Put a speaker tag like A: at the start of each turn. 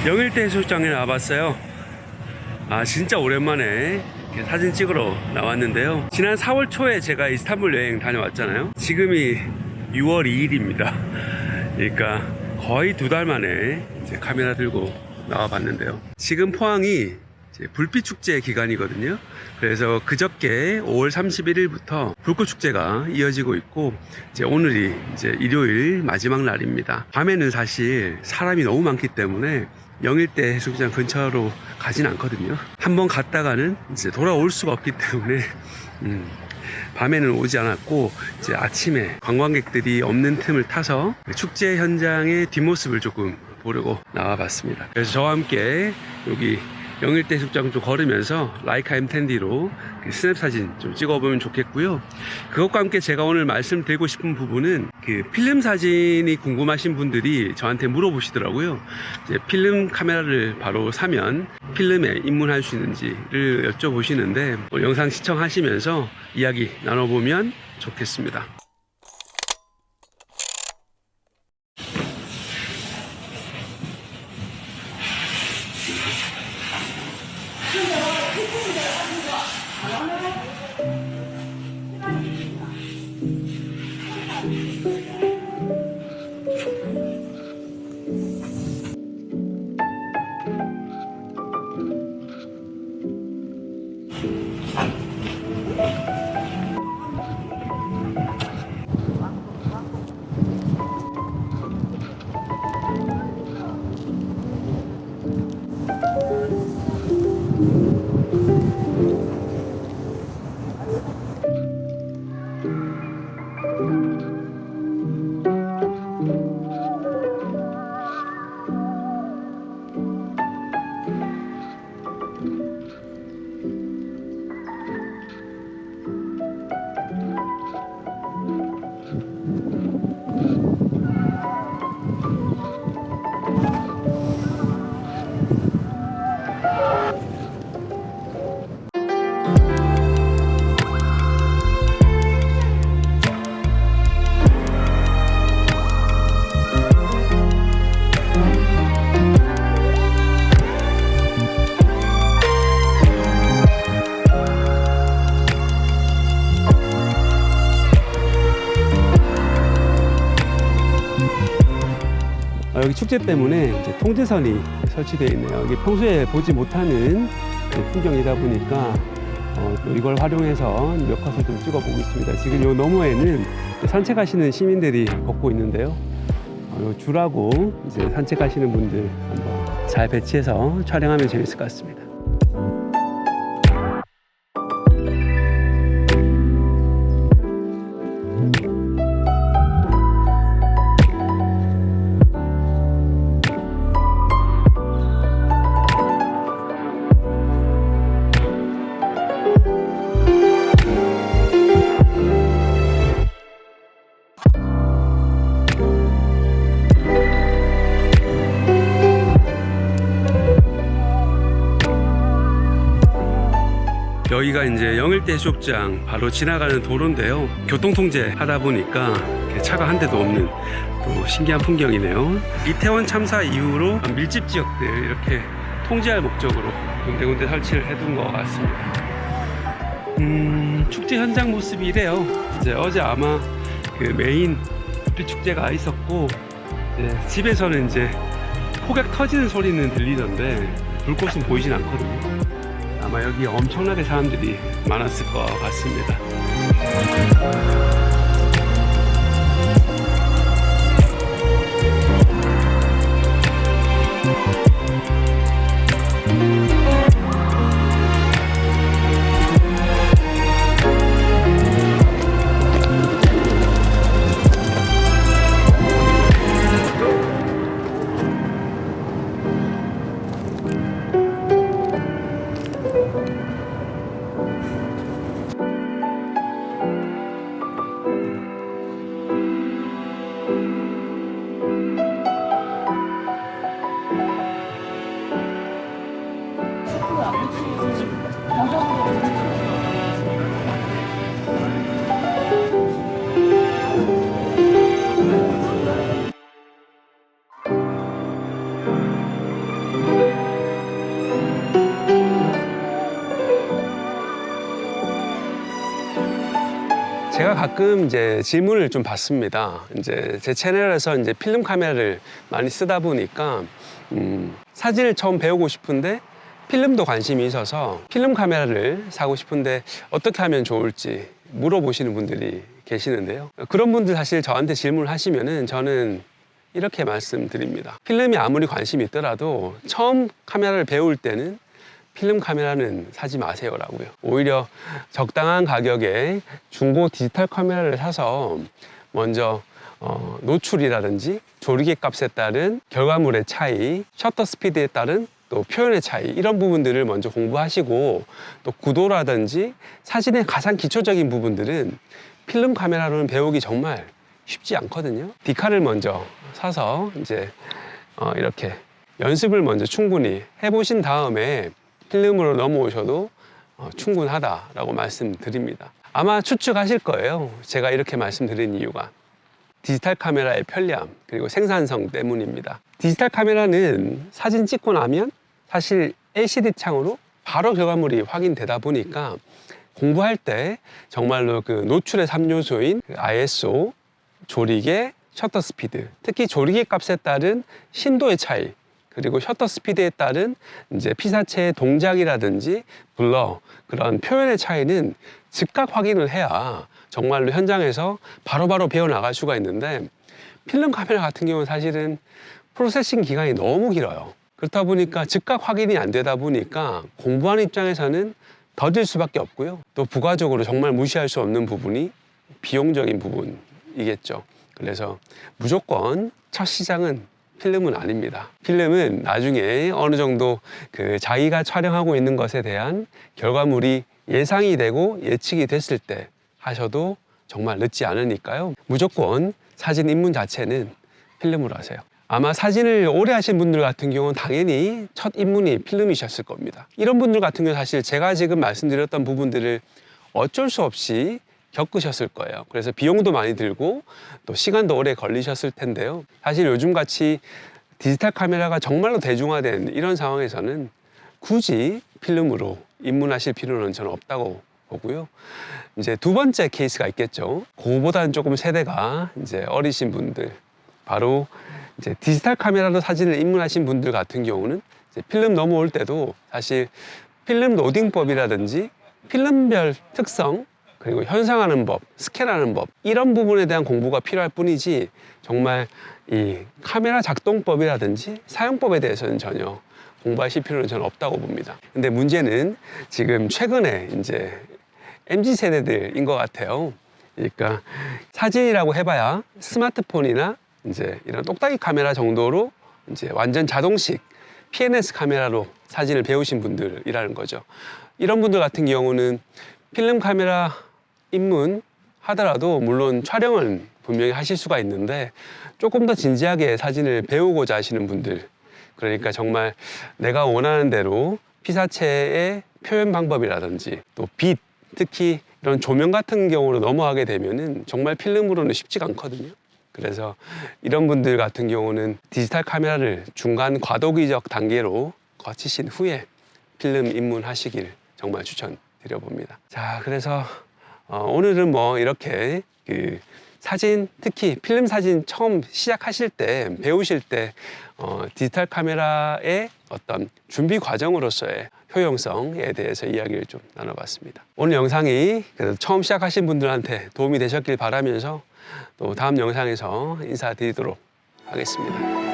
A: 영일대 해수욕장에 나와봤어요. 진짜 오랜만에 사진 찍으러 나왔는데요. 지난 4월 초에 제가 이스탄불 여행 다녀왔잖아요. 지금이 6월 2일입니다. 그러니까 거의 2달 만에 이제 카메라 들고 나와봤는데요. 지금 포항이 이제 불빛 축제 기간이거든요. 그래서 그저께 5월 31일부터 불꽃 축제가 이어지고 있고, 이제 오늘이 이제 일요일 마지막 날입니다. 밤에는 사실 사람이 너무 많기 때문에 영일대 해수욕장 근처로 가진 않거든요. 한번 갔다가는 이제 돌아올 수가 없기 때문에 밤에는 오지 않았고, 이제 아침에 관광객들이 없는 틈을 타서 축제 현장의 뒷모습을 조금 보려고 나와봤습니다. 그래서 저와 함께 여기 영일대 해수욕장 좀 걸으면서 라이카 M10D로 스냅 사진 좀 찍어보면 좋겠고요. 그것과 함께 제가 오늘 말씀드리고 싶은 부분은 필름 사진이 궁금하신 분들이 저한테 물어보시더라고요. 이제 필름 카메라를 바로 사면 필름에 입문할 수 있는지를 여쭤보시는데, 영상 시청하시면서 이야기 나눠보면 좋겠습니다. 여기 축제 때문에 이제 통제선이 설치되어 있네요. 여기 평소에 보지 못하는 풍경이다 보니까 또 이걸 활용해서 몇 컷을 좀 찍어보고 있습니다. 지금 요 너머에는 산책하시는 시민들이 걷고 있는데요. 요 줄하고 이제 산책하시는 분들 한번 잘 배치해서 촬영하면 재밌을 것 같습니다. 여기가 이제 영일대 해수욕장 바로 지나가는 도로인데요. 교통통제 하다 보니까 차가 한 대도 없는 또 신기한 풍경이네요. 이태원 참사 이후로 밀집 지역들 이렇게 통제할 목적으로 군데군데 설치를 해둔 것 같습니다. 축제 현장 모습이 이래요. 이제 어제 아마 메인 불빛 축제가 있었고, 집에서는 이제 폭격 터지는 소리는 들리던데 불꽃은 보이진 않거든요. 아마 여기 엄청나게 사람들이 많았을 것 같습니다. 제가 가끔 이제 질문을 좀 받습니다. 이제 제 채널에서 이제 필름 카메라를 많이 쓰다 보니까 사진을 처음 배우고 싶은데 필름도 관심이 있어서 필름 카메라를 사고 싶은데 어떻게 하면 좋을지 물어보시는 분들이 계시는데요. 그런 분들 사실 저한테 질문을 하시면은 저는 이렇게 말씀드립니다. 필름이 아무리 관심이 있더라도 처음 카메라를 배울 때는 필름 카메라는 사지 마세요라고요. 오히려 적당한 가격에 중고 디지털 카메라를 사서 먼저 노출이라든지 조리개 값에 따른 결과물의 차이, 셔터 스피드에 따른 또 표현의 차이, 이런 부분들을 먼저 공부하시고, 또 구도라든지 사진의 가장 기초적인 부분들은 필름 카메라로는 배우기 정말 쉽지 않거든요. 디카를 먼저 사서 이제 이렇게 연습을 먼저 충분히 해보신 다음에 필름으로 넘어오셔도 충분하다라고 말씀드립니다. 아마 추측하실 거예요. 제가 이렇게 말씀드린 이유가 디지털 카메라의 편리함 그리고 생산성 때문입니다. 디지털 카메라는 사진 찍고 나면 사실 LCD 창으로 바로 결과물이 확인되다 보니까 공부할 때 정말로 그 노출의 3요소인 ISO, 조리개, 셔터 스피드, 특히 조리개 값에 따른 신도의 차이, 그리고 셔터 스피드에 따른 이제 피사체의 동작이라든지 블러, 그런 표현의 차이는 즉각 확인을 해야 정말로 현장에서 바로바로 배워나갈 수가 있는데, 필름 카메라 같은 경우는 사실은 프로세싱 기간이 너무 길어요. 그렇다 보니까 즉각 확인이 안 되다 보니까 공부하는 입장에서는 더딜 수밖에 없고요. 또 부가적으로 정말 무시할 수 없는 부분이 비용적인 부분이겠죠. 그래서 무조건 첫 시장은 필름은 아닙니다. 필름은 나중에 어느 정도 그 자기가 촬영하고 있는 것에 대한 결과물이 예상이 되고 예측이 됐을 때 하셔도 정말 늦지 않으니까요. 무조건 사진 입문 자체는 필름으로 하세요. 아마 사진을 오래 하신 분들 같은 경우는 당연히 첫 입문이 필름이셨을 겁니다. 이런 분들 같은 경우는 사실 제가 지금 말씀드렸던 부분들을 어쩔 수 없이 겪으셨을 거예요. 그래서 비용도 많이 들고 또 시간도 오래 걸리셨을 텐데요. 사실 요즘같이 디지털 카메라가 정말로 대중화된 이런 상황에서는 굳이 필름으로 입문하실 필요는 저는 없다고 보고요. 이제 두 번째 케이스가 있겠죠. 그거보다는 조금 세대가 이제 어리신 분들, 바로 이제 디지털 카메라로 사진을 입문하신 분들 같은 경우는 이제 필름 넘어올 때도 사실 필름 로딩법이라든지 필름별 특성, 그리고 현상하는 법, 스캔하는 법, 이런 부분에 대한 공부가 필요할 뿐이지 정말 이 카메라 작동법이라든지 사용법에 대해서는 전혀 공부하실 필요는 저는 없다고 봅니다. 근데 문제는 지금 최근에 이제 MZ 세대들인 것 같아요. 그러니까 사진이라고 해봐야 스마트폰이나 이제 이런 똑딱이 카메라 정도로 이제 완전 자동식 PNS 카메라로 사진을 배우신 분들이라는 거죠. 이런 분들 같은 경우는 필름 카메라 입문 하더라도 물론 촬영은 분명히 하실 수가 있는데 조금 더 진지하게 사진을 배우고자 하시는 분들, 그러니까 정말 내가 원하는 대로 피사체의 표현 방법이라든지 또 빛, 특히 이런 조명 같은 경우로 넘어가게 되면은 정말 필름으로는 쉽지가 않거든요. 그래서 이런 분들 같은 경우는 디지털 카메라를 중간 과도기적 단계로 거치신 후에 필름 입문하시길 정말 추천드려봅니다. 자, 그래서 오늘은 뭐 이렇게 그 사진, 특히 필름 사진 처음 시작하실 때, 배우실 때 디지털 카메라의 어떤 준비 과정으로서의 효용성에 대해서 이야기를 좀 나눠봤습니다. 오늘 영상이 그래도 처음 시작하신 분들한테 도움이 되셨길 바라면서 또 다음 영상에서 인사드리도록 하겠습니다.